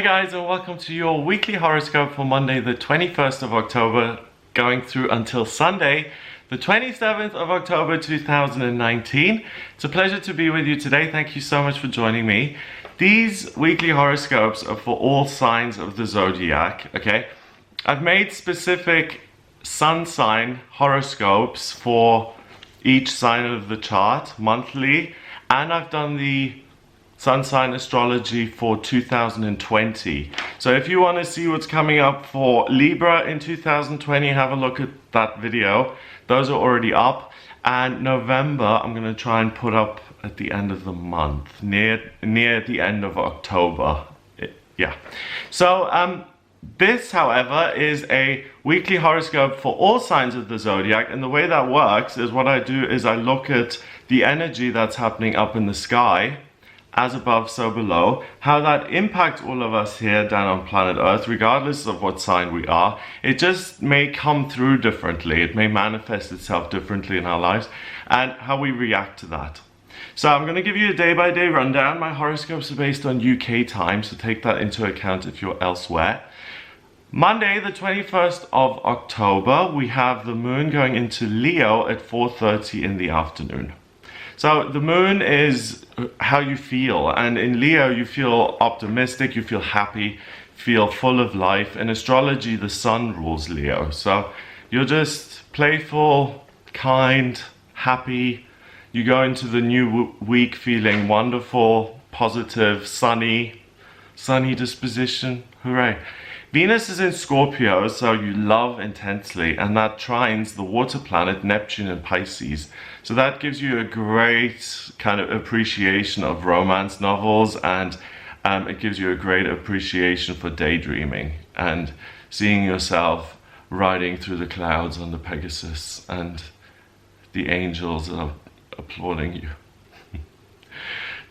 Hi guys, and welcome to your weekly horoscope for Monday the 21st of October, going through until Sunday the 27th of October 2019. It's a pleasure to be with you today. Thank you so much for joining me. These weekly horoscopes are for all signs of the zodiac, okay? I've made specific sun sign horoscopes for each sign of the chart monthly, and I've done the sun sign astrology for 2020. So if you want to see what's coming up for Libra in 2020, have a look at that video. Those are already up. And November, I'm going to try and put up at the end of the month, near the end of October. Yeah. So this, however, is a weekly horoscope for all signs of the zodiac, and the way that works is what I do is I look at the energy that's happening up in the sky, as above, so below, how that impacts all of us here down on planet Earth, regardless of what sign we are. It just may come through differently. It may manifest itself differently in our lives, and how we react to that. So I'm going to give you a day-by-day rundown. My horoscopes are based on UK time, so take that into account if you're elsewhere. Monday, the 21st of October, we have the moon going into Leo at 4:30 in the afternoon. So the moon is how you feel, and in Leo you feel optimistic, you feel happy, feel full of life. In astrology, the sun rules Leo, so you're just playful, kind, happy. You go into the new week feeling wonderful, positive, sunny disposition. Hooray. Venus is in Scorpio, so you love intensely, and that trines the water planet Neptune in Pisces. So that gives you a great kind of appreciation of romance novels, and it gives you a great appreciation for daydreaming and seeing yourself riding through the clouds on the Pegasus, and the angels are applauding you.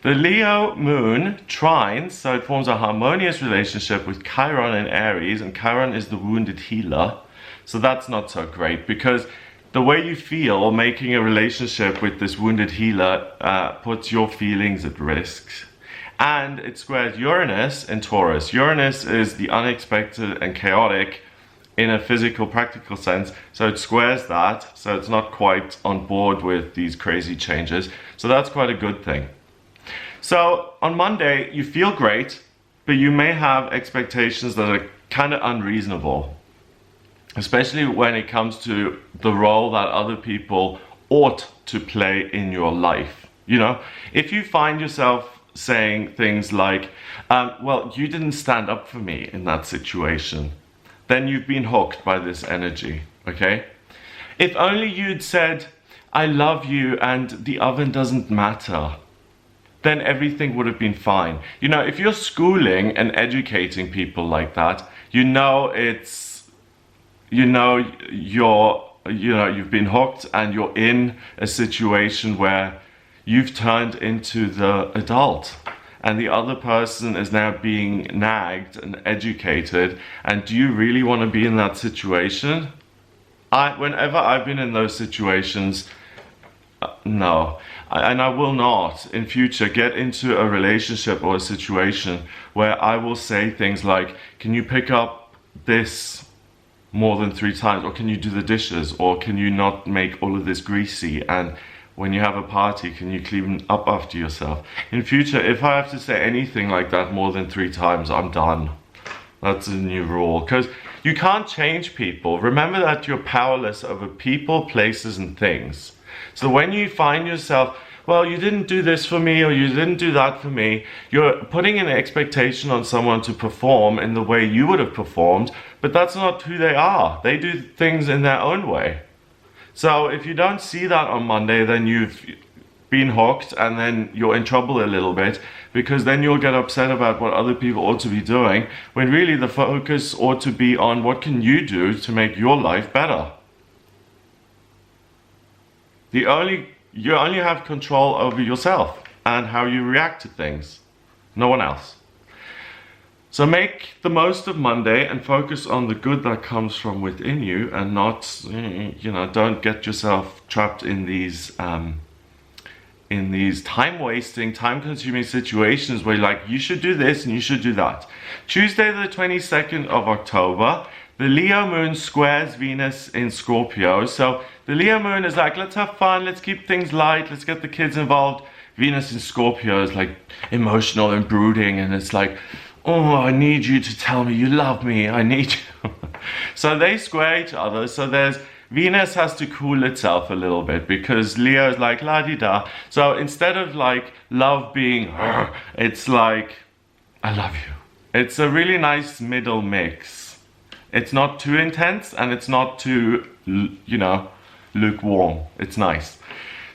The Leo moon trines, so it forms a harmonious relationship with Chiron in Aries, and Chiron is the wounded healer. So that's not so great, because the way you feel making a relationship with this wounded healer puts your feelings at risk. And it squares Uranus in Taurus. Uranus is the unexpected and chaotic in a physical, practical sense. So it squares that, so it's not quite on board with these crazy changes. So that's quite a good thing. So on Monday, you feel great, but you may have expectations that are kind of unreasonable, especially when it comes to the role that other people ought to play in your life. You know, if you find yourself saying things like, well, you didn't stand up for me in that situation, then you've been hooked by this energy, okay? If only you'd said, I love you and the oven doesn't matter, then everything would have been fine. You know, if you're schooling and educating people like that, you've been hooked, and you're in a situation where you've turned into the adult, and the other person is now being nagged and educated. And do you really want to be in that situation? Whenever I've been in those situations, no. And I will not in future get into a relationship or a situation where I will say things like, can you pick up this more than 3 times, or can you do the dishes, or can you not make all of this greasy, and when you have a party, can you clean up after yourself? In future, if I have to say anything like that more than 3 times, I'm done. That's a new rule, because you can't change people. Remember that you're powerless over people, places, and things. So when you find yourself, well, you didn't do this for me, or you didn't do that for me, you're putting an expectation on someone to perform in the way you would have performed, but that's not who they are. They do things in their own way. So if you don't see that on Monday, then you've been hooked, and then you're in trouble a little bit, because then you'll get upset about what other people ought to be doing, when really the focus ought to be on what can you do to make your life better. You only have control over yourself and how you react to things. No one else. So make the most of Monday and focus on the good that comes from within you, and not, don't get yourself trapped in these in these time-wasting, time-consuming situations where you're like, you should do this and you should do that. Tuesday the 22nd of October, the Leo moon squares Venus in Scorpio. So the Leo moon is like, let's have fun, let's keep things light, let's get the kids involved. Venus in Scorpio is like emotional and brooding, and it's like, oh, I need you to tell me you love me, I need you. So they square each other. So there's Venus has to cool itself a little bit because Leo is like la-di-da. So instead of like love being, it's like, I love you. It's a really nice middle mix. It's not too intense and it's not too, you know, lukewarm. It's nice.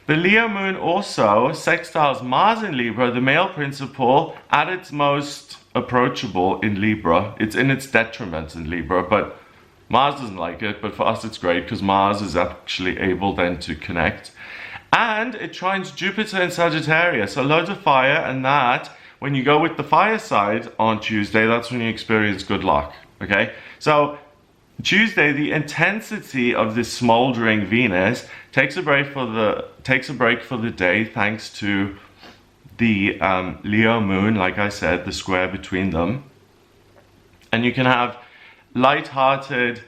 The Leo moon also sextiles Mars in Libra, the male principle, at its most approachable in Libra. It's in its detriment in Libra, but Mars doesn't like it, but for us it's great because Mars is actually able then to connect. And it trines Jupiter in Sagittarius, so loads of fire, and that, when you go with the fire side on Tuesday, that's when you experience good luck, okay? So Tuesday, the intensity of this smoldering Venus takes a break for the day thanks to the Leo moon, like I said, the square between them. And you can have light-hearted,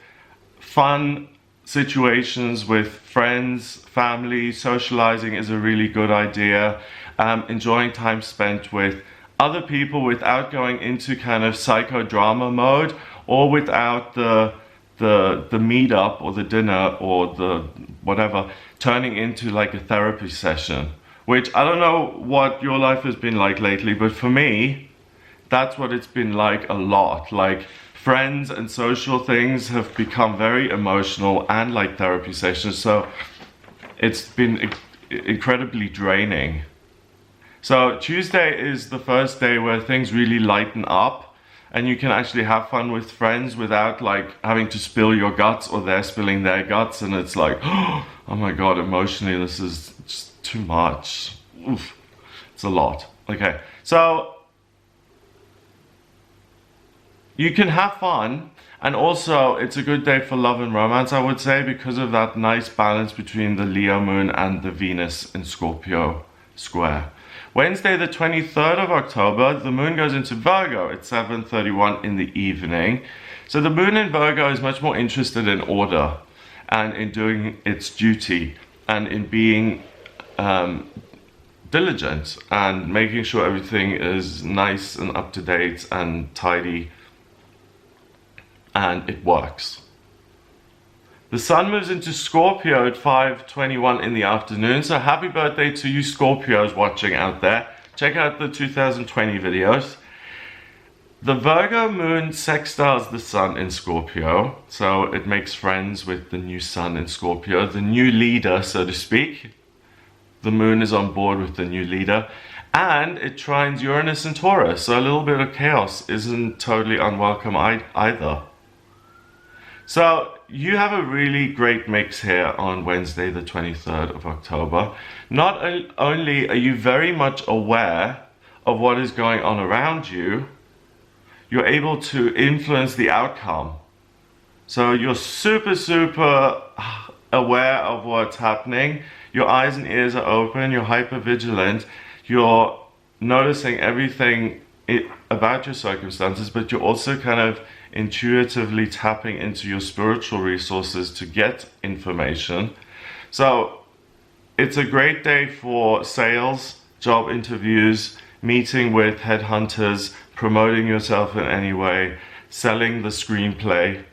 fun situations with friends, family. Socializing is a really good idea. Enjoying time spent with other people without going into kind of psychodrama mode, or without the meetup or the dinner or the whatever turning into like a therapy session. Which I don't know what your life has been like lately, but for me, that's what it's been like a lot. Like, friends and social things have become very emotional and like therapy sessions, so it's been incredibly draining. So Tuesday is the first day where things really lighten up and you can actually have fun with friends without like having to spill your guts or they're spilling their guts, and it's like, oh my god, emotionally this is just too much. Oof. It's a lot. Okay, so you can have fun, and also it's a good day for love and romance, I would say, because of that nice balance between the Leo moon and the Venus in Scorpio square. Wednesday the 23rd of October, the moon goes into Virgo at 7:31 in the evening. So the moon in Virgo is much more interested in order and in doing its duty and in being diligent and making sure everything is nice and up to date and tidy, and it works. The sun moves into Scorpio at 5:21 in the afternoon, so happy birthday to you Scorpios watching out there. Check out the 2020 videos. The Virgo moon sextiles the sun in Scorpio, so it makes friends with the new sun in Scorpio, the new leader, so to speak. The moon is on board with the new leader, and it trines Uranus and Taurus, so a little bit of chaos isn't totally unwelcome either. So you have a really great mix here on Wednesday the 23rd of October. Not only are you very much aware of what is going on around you, you're able to influence the outcome. So you're super aware of what's happening. Your eyes and ears are open, you're hyper vigilant, you're noticing everything about your circumstances, but you're also kind of intuitively tapping into your spiritual resources to get information. So it's a great day for sales, job interviews, meeting with headhunters, promoting yourself in any way, selling the screenplay.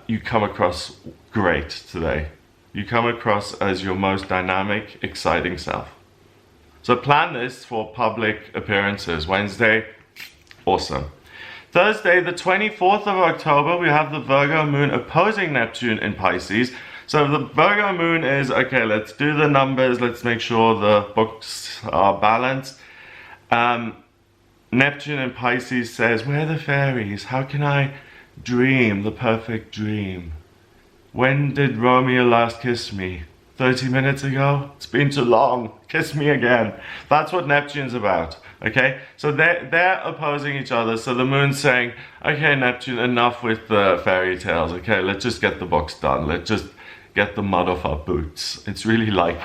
You come across great today. You come across as your most dynamic, exciting self. So plan this for public appearances. Wednesday, awesome. Thursday, the 24th of October, we have the Virgo moon opposing Neptune in Pisces. So the Virgo moon is, okay, let's do the numbers, let's make sure the books are balanced. Neptune in Pisces says, where are the fairies? How can I dream the perfect dream? When did Romeo last kiss me? 30 minutes ago? It's been too long. Kiss me again. That's what Neptune's about. Okay, so they're opposing each other. So the moon's saying, okay, Neptune, enough with the fairy tales. Okay, let's just get the books done. Let's just get the mud off our boots. It's really like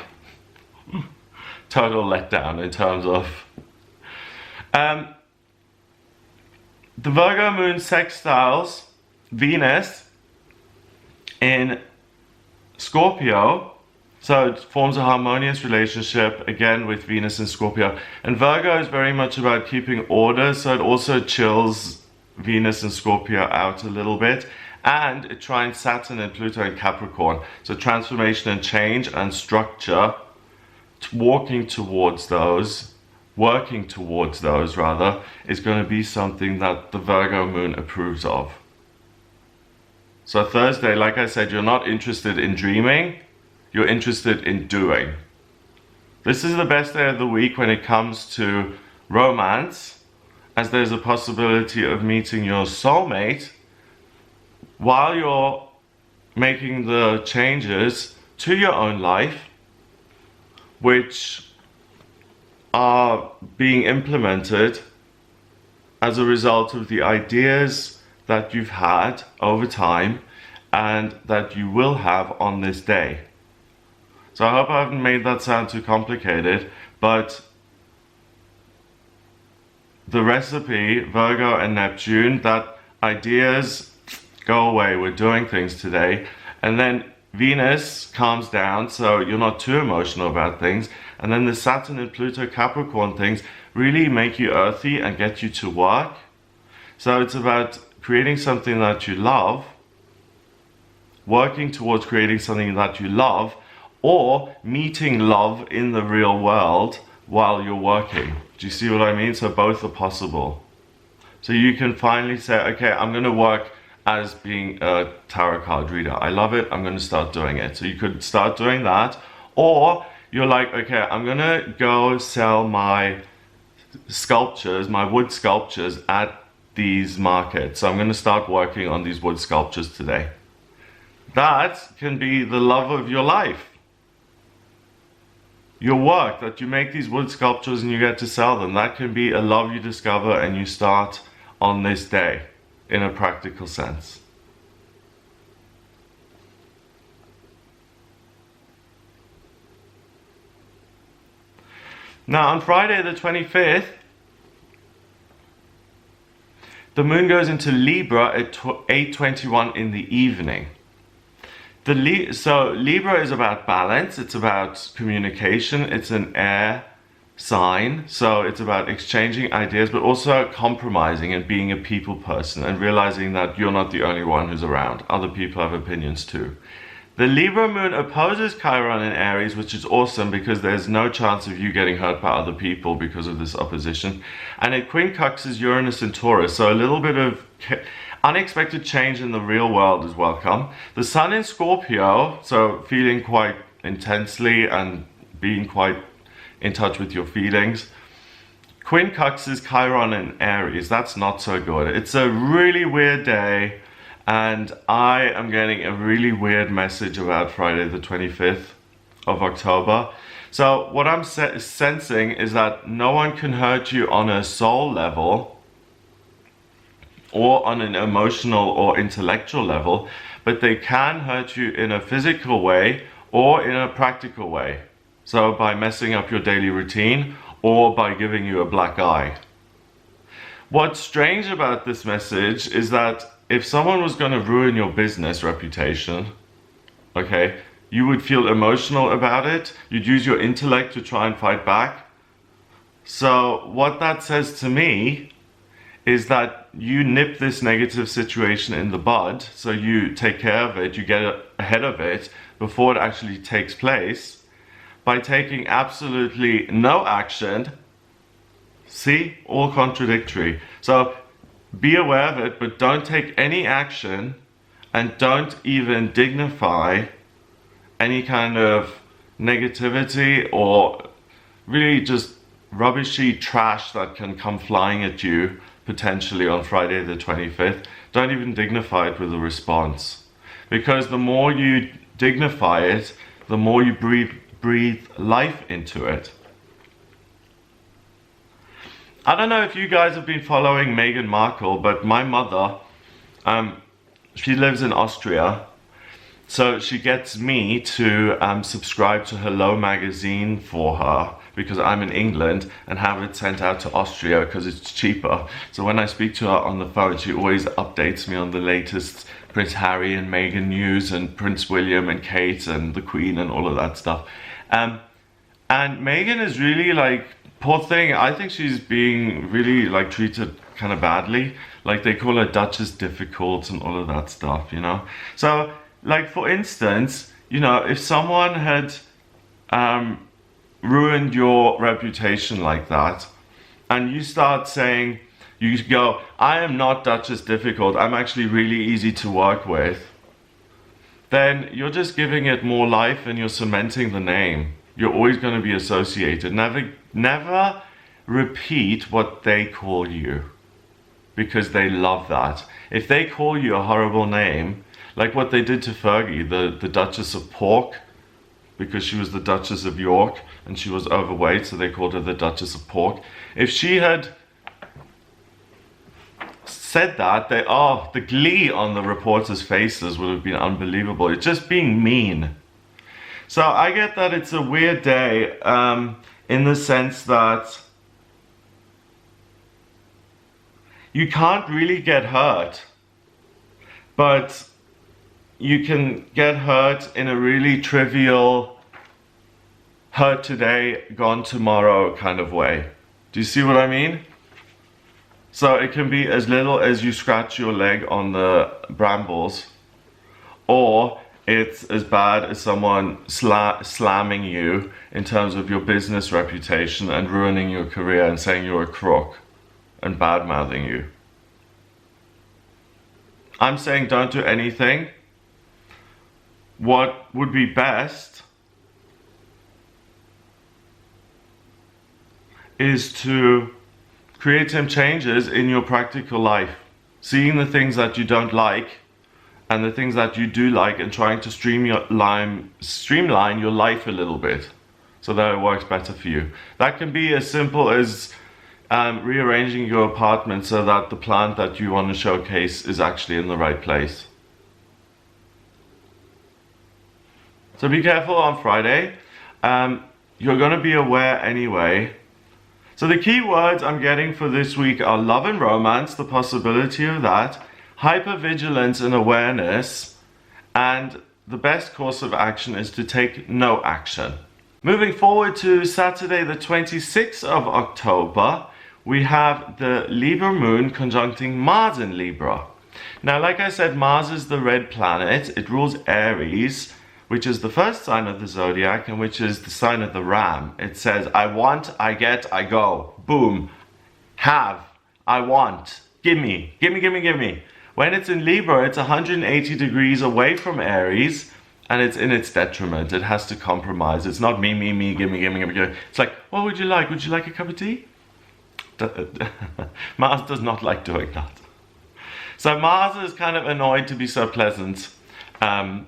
total letdown in terms of the Virgo moon sextiles Venus in Scorpio, so it forms a harmonious relationship again with Venus and Scorpio. And Virgo is very much about keeping order, so it also chills Venus and Scorpio out a little bit. And it trines Saturn and Pluto in Capricorn. So transformation and change and structure, working towards those rather, is going to be something that the Virgo moon approves of. So Thursday, like I said, you're not interested in dreaming, you're interested in doing. This is the best day of the week when it comes to romance, as there's a possibility of meeting your soulmate while you're making the changes to your own life, which are being implemented as a result of the ideas that you've had over time and that you will have on this day. So I hope I haven't made that sound too complicated, but the recipe, Virgo and Neptune, that ideas go away, we're doing things today, and then Venus calms down, so you're not too emotional about things, and then the Saturn and Pluto Capricorn things really make you earthy and get you to work. So it's about creating something that you love, working towards creating something that you love, or meeting love in the real world while you're working. Do you see what I mean? So both are possible. So you can finally say, okay, I'm going to work as being a tarot card reader. I love it, I'm going to start doing it. So you could start doing that, or you're like, okay, I'm going to go sell my sculptures, my wood sculptures at these markets. So I'm going to start working on these wood sculptures today. That can be the love of your life. Your work, that you make these wood sculptures and you get to sell them, that can be a love you discover and you start on this day in a practical sense. Now on Friday the 25th, the moon goes into Libra at 8:21 in the evening. So Libra is about balance, it's about communication, it's an air sign, so it's about exchanging ideas, but also compromising and being a people person and realizing that you're not the only one who's around. Other people have opinions too. The Libra moon opposes Chiron in Aries, which is awesome because there's no chance of you getting hurt by other people because of this opposition. And it quincunxes Uranus in Taurus, so a little bit of unexpected change in the real world is welcome. The Sun in Scorpio, so feeling quite intensely and being quite in touch with your feelings. Quincunxes Chiron in Aries, that's not so good. It's a really weird day, and I am getting a really weird message about Friday the 25th of October. So what I'm sensing is that no one can hurt you on a soul level or on an emotional or intellectual level, but they can hurt you in a physical way or in a practical way. So by messing up your daily routine or by giving you a black eye. What's strange about this message is that if someone was going to ruin your business reputation, okay, you would feel emotional about it, you'd use your intellect to try and fight back. So what that says to me is that you nip this negative situation in the bud, so you take care of it, you get ahead of it before it actually takes place, by taking absolutely no action. See, all contradictory. So be aware of it, but don't take any action and don't even dignify any kind of negativity or really just rubbishy trash that can come flying at you potentially on Friday the 25th. Don't even dignify it with a response, because the more you dignify it, the more you breathe life into it. I don't know if you guys have been following Meghan Markle, but my mother, she lives in Austria, so she gets me to subscribe to Hello magazine for her because I'm in England, and have it sent out to Austria because it's cheaper. So when I speak to her on the phone, she always updates me on the latest Prince Harry and Meghan news, and Prince William and Kate and the Queen and all of that stuff. And Meghan is really like, poor thing, I think she's being really like treated kind of badly. Like they call her Duchess difficult and all of that stuff, you know. So like for instance, you know, if someone had ruined your reputation like that, and you start saying, you go, I am not Duchess difficult, I'm actually really easy to work with, then you're just giving it more life and you're cementing the name. You're always going to be associated. Never repeat what they call you, because they love that. If they call you a horrible name, like what they did to Fergie, the Duchess of Pork, because she was the Duchess of York and she was overweight, so they called her the Duchess of Pork. If she had said that, the glee on the reporters' faces would have been unbelievable. It's just being mean. So I get that it's a weird day in the sense that you can't really get hurt, but you can get hurt in a really trivial, hurt today, gone tomorrow kind of way. Do you see what I mean? So it can be as little as you scratch your leg on the brambles, or it's as bad as someone slamming you in terms of your business reputation and ruining your career and saying you're a crook and bad-mouthing you. I'm saying don't do anything. What would be best is to create some changes in your practical life, seeing the things that you don't like and the things that you do like, and trying to streamline your life a little bit so that it works better for you. That can be as simple as rearranging your apartment so that the plant that you want to showcase is actually in the right place. So be careful on Friday. You're going to be aware anyway. So the key words I'm getting for this week are love and romance, the possibility of that, hypervigilance and awareness, and the best course of action is to take no action. Moving forward to Saturday the 26th of October, we have the Libra moon conjuncting Mars in Libra. Now, like I said, Mars is the red planet. It rules Aries, which is the first sign of the zodiac and which is the sign of the ram. It says, I want, I get, I go. Boom. Have, I want. Gimme, gimme, gimme, gimme. When it's in Libra, it's 180 degrees away from Aries, and it's in its detriment. It has to compromise. It's not me, gimme, gimme, gimme, gimme. It's like, what would you like? Would you like a cup of tea? Mars does not like doing that. So Mars is kind of annoyed to be so pleasant at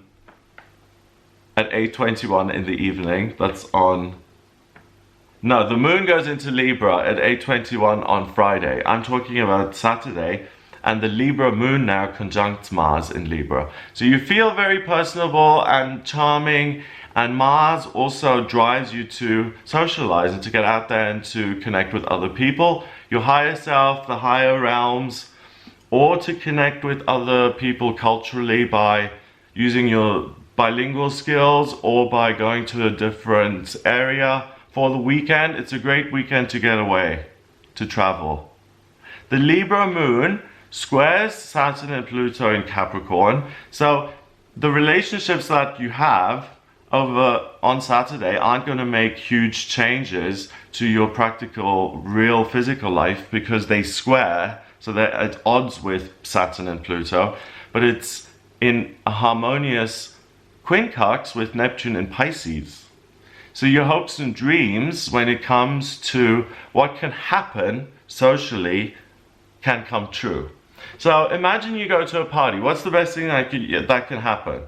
8:21 in the evening. That's on... No, the moon goes into Libra at 8:21 on Friday. I'm talking about Saturday, and the Libra moon now conjuncts Mars in Libra. So you feel very personable and charming, and Mars also drives you to socialize and to get out there and to connect with other people, your higher self, the higher realms, or to connect with other people culturally by using your bilingual skills or by going to a different area for the weekend. It's a great weekend to get away, to travel. The Libra moon squares Saturn and Pluto in Capricorn, so the relationships that you have over on Saturday aren't going to make huge changes to your practical, real physical life because they square, so they're at odds with Saturn and Pluto, but it's in a harmonious quincunx with Neptune in Pisces. So your hopes and dreams when it comes to what can happen socially can come true. So imagine you go to a party. What's the best thing that can happen?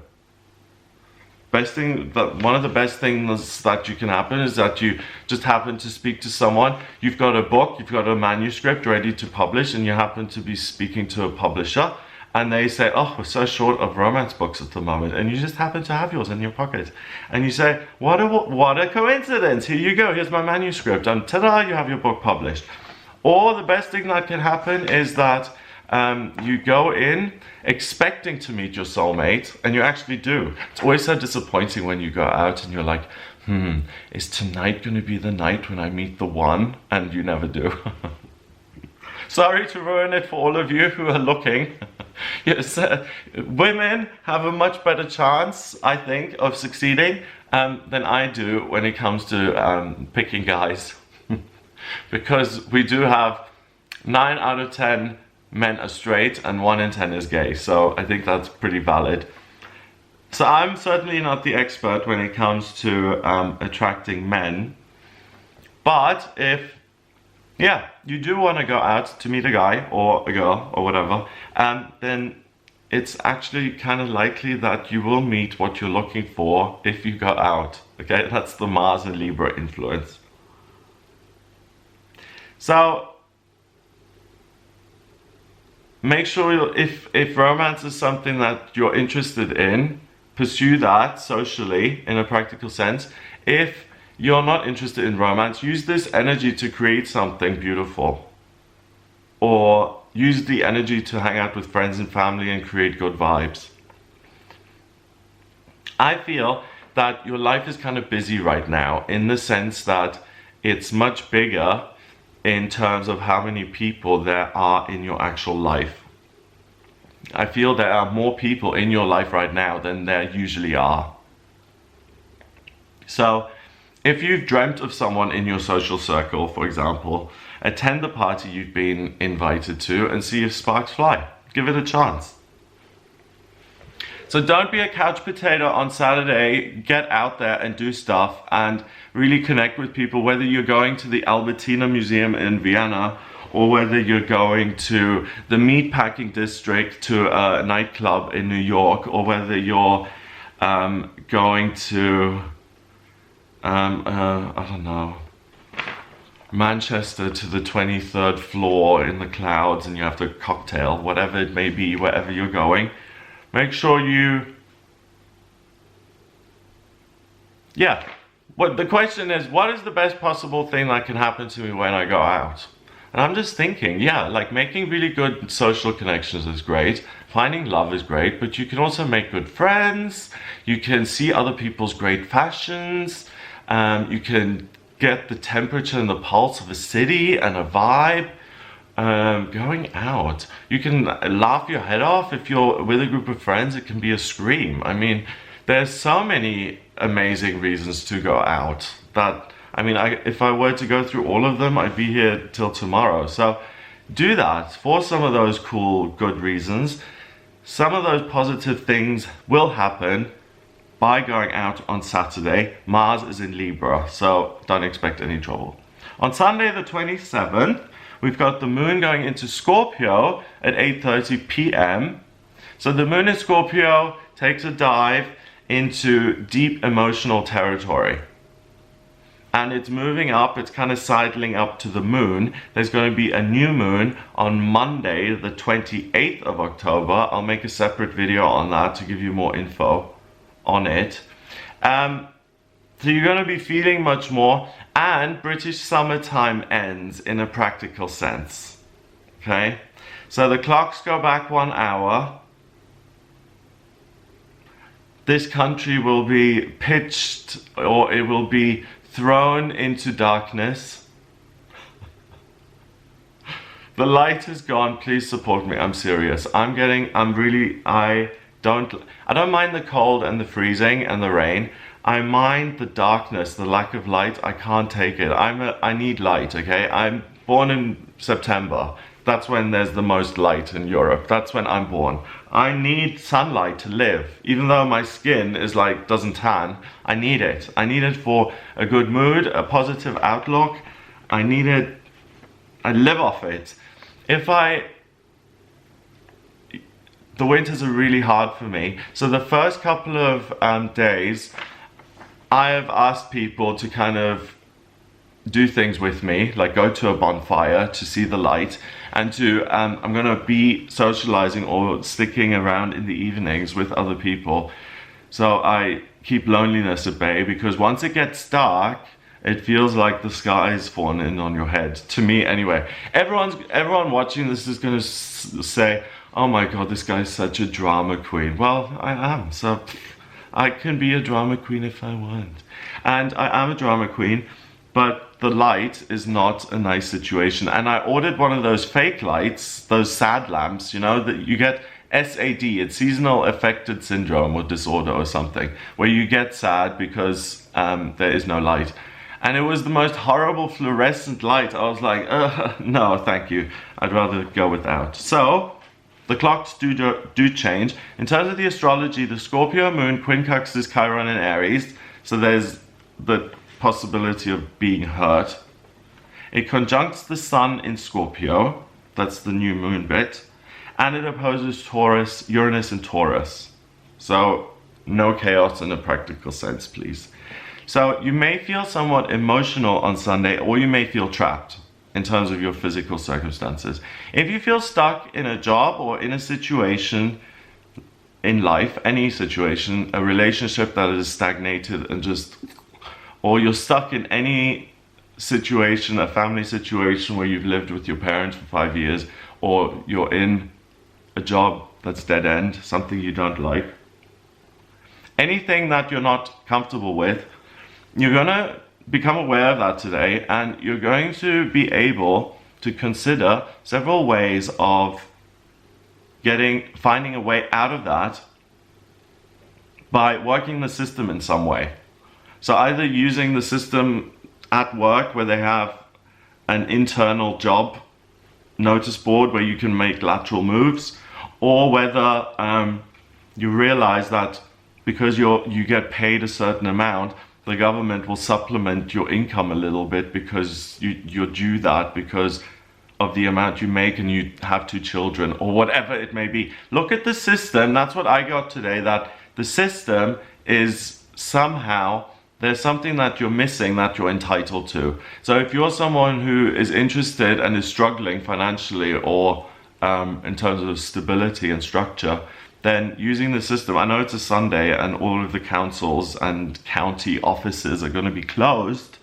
One of the best things that you can happen is that you just happen to speak to someone. You've got a book, you've got a manuscript ready to publish, and you happen to be speaking to a publisher, and they say, oh, we're so short of romance books at the moment, and you just happen to have yours in your pocket, and you say, what a coincidence, here you go, here's my manuscript, and ta-da, you have your book published. Or the best thing that can happen is that you go in expecting to meet your soulmate, and you actually do. It's always so disappointing when you go out and you're like, is tonight going to be the night when I meet the one? And you never do. Sorry to ruin it for all of you who are looking. Yes, women have a much better chance, I think, of succeeding than I do when it comes to picking guys. Because we do have 9 out of 10 men are straight and 1 in 10 is gay. So I think that's pretty valid. So I'm certainly not the expert when it comes to attracting men. But if, you do want to go out to meet a guy or a girl or whatever, then it's actually kind of likely that you will meet what you're looking for if you go out. Okay, that's the Mars and Libra influence. So make sure if romance is something that you're interested in, pursue that socially in a practical sense. If you're not interested in romance, use this energy to create something beautiful. Or use the energy to hang out with friends and family and create good vibes. I feel that your life is kind of busy right now in the sense that it's much bigger in terms of how many people there are in your actual life. I feel there are more people in your life right now than there usually are. So, if you've dreamt of someone in your social circle, for example, attend the party you've been invited to and see if sparks fly. Give it a chance. So don't be a couch potato on Saturday. Get out there and do stuff and really connect with people, whether you're going to the Albertina Museum in Vienna or whether you're going to the meatpacking district to a nightclub in New York, or whether you're going to, I don't know, Manchester to the 23rd floor in the clouds and you have the cocktail, whatever it may be, wherever you're going. Make sure you, the question is, what is the best possible thing that can happen to me when I go out? And I'm just thinking, like making really good social connections is great. Finding love is great, but you can also make good friends. You can see other people's great fashions. You can get the temperature and the pulse of a city and a vibe. Going out, you can laugh your head off. If you're with a group of friends, it can be a scream. I mean, there's so many amazing reasons to go out that, if I were to go through all of them, I'd be here till tomorrow. So do that for some of those cool, good reasons. Some of those positive things will happen by going out on Saturday. Mars is in Libra, so don't expect any trouble. On Sunday the 27th, we've got the moon going into Scorpio at 8:30 p.m. So the moon in Scorpio takes a dive into deep emotional territory. And it's moving up, it's kind of sidling up to the moon. There's going to be a new moon on Monday, the 28th of October. I'll make a separate video on that to give you more info on it. So you're going to be feeling much more, and British summertime ends in a practical sense. Okay? So the clocks go back 1 hour. This country will be pitched, or it will be thrown into darkness. The light is gone. Please support me. I'm serious. I don't mind the cold and the freezing and the rain. I mind the darkness, the lack of light. I can't take it. I need light, okay? I'm born in September. That's when there's the most light in Europe. That's when I'm born. I need sunlight to live. Even though my skin is doesn't tan, I need it. I need it for a good mood, a positive outlook. I need it. I live off it. The winters are really hard for me. So the first couple of days, I have asked people to kind of do things with me, like go to a bonfire to see the light. and I'm going to be socializing or sticking around in the evenings with other people. So I keep loneliness at bay, because once it gets dark, it feels like the sky is falling in on your head. To me, anyway. Everyone watching this is going to say, "Oh my God, this guy's such a drama queen." Well, I am. So I can be a drama queen if I want, and I am a drama queen. But the light is not a nice situation, and I ordered one of those fake lights, those sad lamps. You know that you get. SAD, it's seasonal affected syndrome or disorder or something, where you get sad because there is no light. And it was the most horrible fluorescent light. I was like, no, thank you. I'd rather go without. So, the clocks do change. In terms of the astrology, the Scorpio moon quincunxes Chiron in Aries, so there's the possibility of being hurt. It conjuncts the sun in Scorpio, that's the new moon bit. And it opposes Taurus, Uranus and Taurus. So no chaos in a practical sense, please. So you may feel somewhat emotional on Sunday, or you may feel trapped in terms of your physical circumstances. If you feel stuck in a job or in a situation in life, any situation, a relationship that is stagnated and or you're stuck in any situation, a family situation where you've lived with your parents for 5 years, or you're in a job that's dead end, something you don't like, anything that you're not comfortable with, you're going to become aware of that today, and you're going to be able to consider several ways of finding a way out of that by working the system in some way. So either using the system at work, where they have an internal job notice board where you can make lateral moves, or whether you realize that because you get paid a certain amount, the government will supplement your income a little bit because you're due that because of the amount you make and you have 2 children, or whatever it may be. Look at the system. That's what I got today, that the system is somehow, there's something that you're missing that you're entitled to. So if you're someone who is interested and is struggling financially, or in terms of stability and structure, then using the system, I know it's a Sunday and all of the councils and county offices are going to be closed,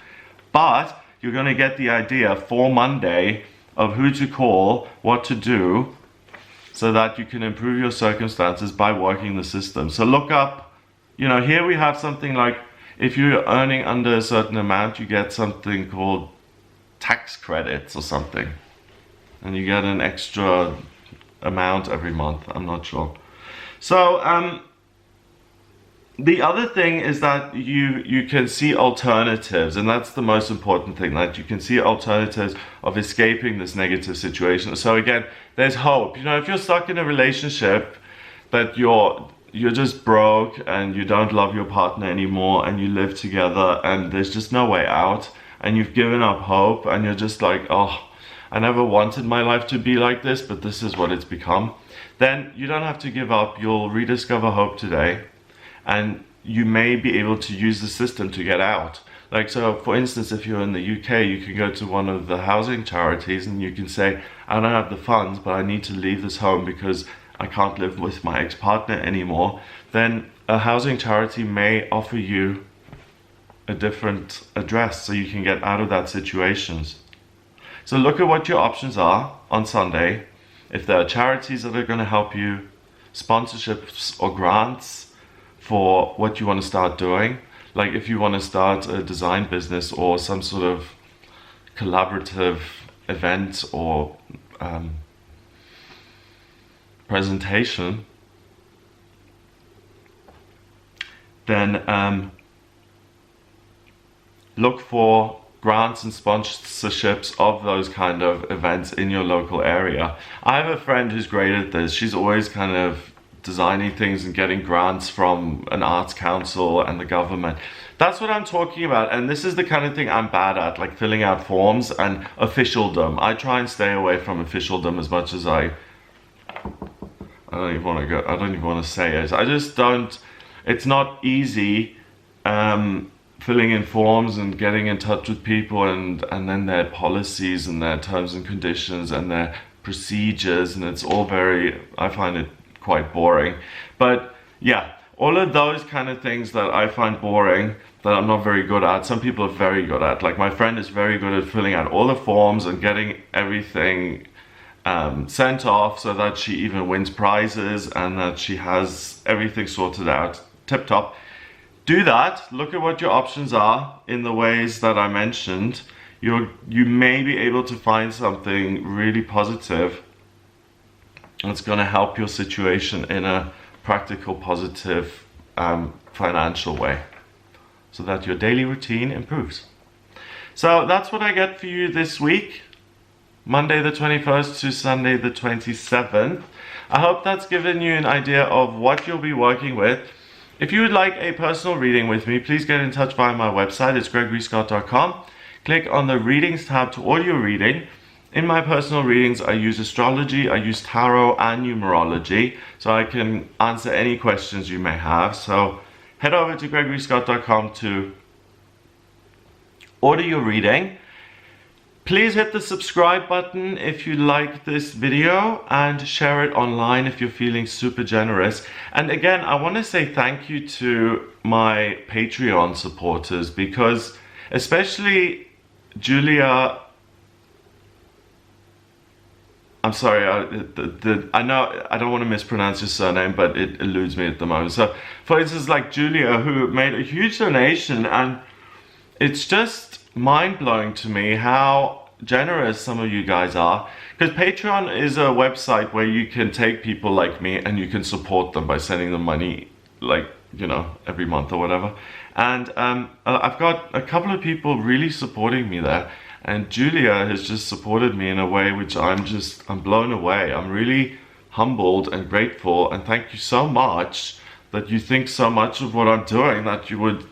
but you're going to get the idea for Monday of who to call, what to do, so that you can improve your circumstances by working the system. So look up, here we have something like, if you're earning under a certain amount, you get something called tax credits or something. And you get an extra amount every month, I'm not sure. So the other thing is that you can see alternatives, and that's the most important thing, that you can see alternatives of escaping this negative situation. So again, there's hope. If you're stuck in a relationship that you're just broke and you don't love your partner anymore and you live together and there's just no way out and you've given up hope and you're just like, oh, I never wanted my life to be like this, but this is what it's become, then you don't have to give up. You'll rediscover hope today, and you may be able to use the system to get out. Like, so for instance, if you're in the UK, you can go to one of the housing charities and you can say, I don't have the funds, but I need to leave this home because I can't live with my ex-partner anymore. Then a housing charity may offer you a different address so you can get out of that situation. So look at what your options are on Sunday. If there are charities that are going to help you, sponsorships or grants for what you want to start doing. Like if you want to start a design business or some sort of collaborative event or presentation, then look for grants and sponsorships of those kind of events in your local area. I have a friend who's great at this. She's always kind of designing things and getting grants from an arts council and the government. That's what I'm talking about, and this is the kind of thing I'm bad at, like filling out forms and officialdom. I try and stay away from officialdom as much as I don't even want to say it. I just don't. It's not easy filling in forms and getting in touch with people and then their policies and their terms and conditions and their procedures, and it's all very, I find it quite boring. But yeah, all of those kind of things that I find boring, that I'm not very good at, some people are very good at. Like my friend is very good at filling out all the forms and getting everything sent off so that she even wins prizes and that she has everything sorted out tip top. Do that. Look at what your options are in the ways that I mentioned. You may be able to find something really positive that's going to help your situation in a practical, positive, financial way, so that your daily routine improves. So that's what I get for you this week, Monday the 21st to Sunday the 27th. I hope that's given you an idea of what you'll be working with. If you would like a personal reading with me, please get in touch via my website. It's gregoryscott.com. Click on the readings tab to audio reading. In my personal readings, I use astrology, I use tarot and numerology, so I can answer any questions you may have. So head over to gregoryscott.com to order your reading. Please hit the subscribe button if you like this video, and share it online if you're feeling super generous. And again, I want to say thank you to my Patreon supporters, because especially Julia, I'm sorry, I know I don't want to mispronounce your surname, but it eludes me at the moment. So for instance, like Julia, who made a huge donation, and it's just mind-blowing to me how generous some of you guys are, because Patreon is a website where you can take people like me and you can support them by sending them money, like, you know, every month or whatever. And I've got a couple of people really supporting me there, and Julia has just supported me in a way which I'm blown away. I'm really humbled and grateful, and thank you so much that you think so much of what I'm doing, that you would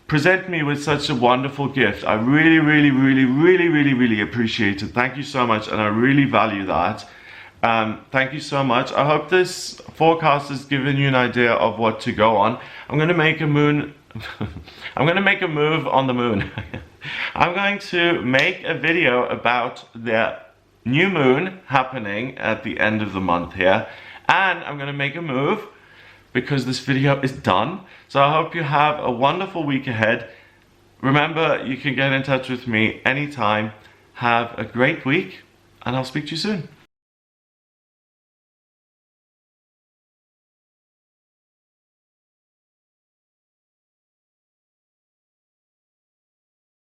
present me with such a wonderful gift. I really, really, really, really, really, really appreciate it. Thank you so much, and I really value that. Thank you so much. I hope this forecast has given you an idea of what to go on. I'm going to make a moon. I'm going to make a move on the moon. I'm going to make a video about the new moon happening at the end of the month here, and I'm going to make a move because this video is done. So I hope you have a wonderful week ahead. Remember, you can get in touch with me anytime. Have a great week, and I'll speak to you soon.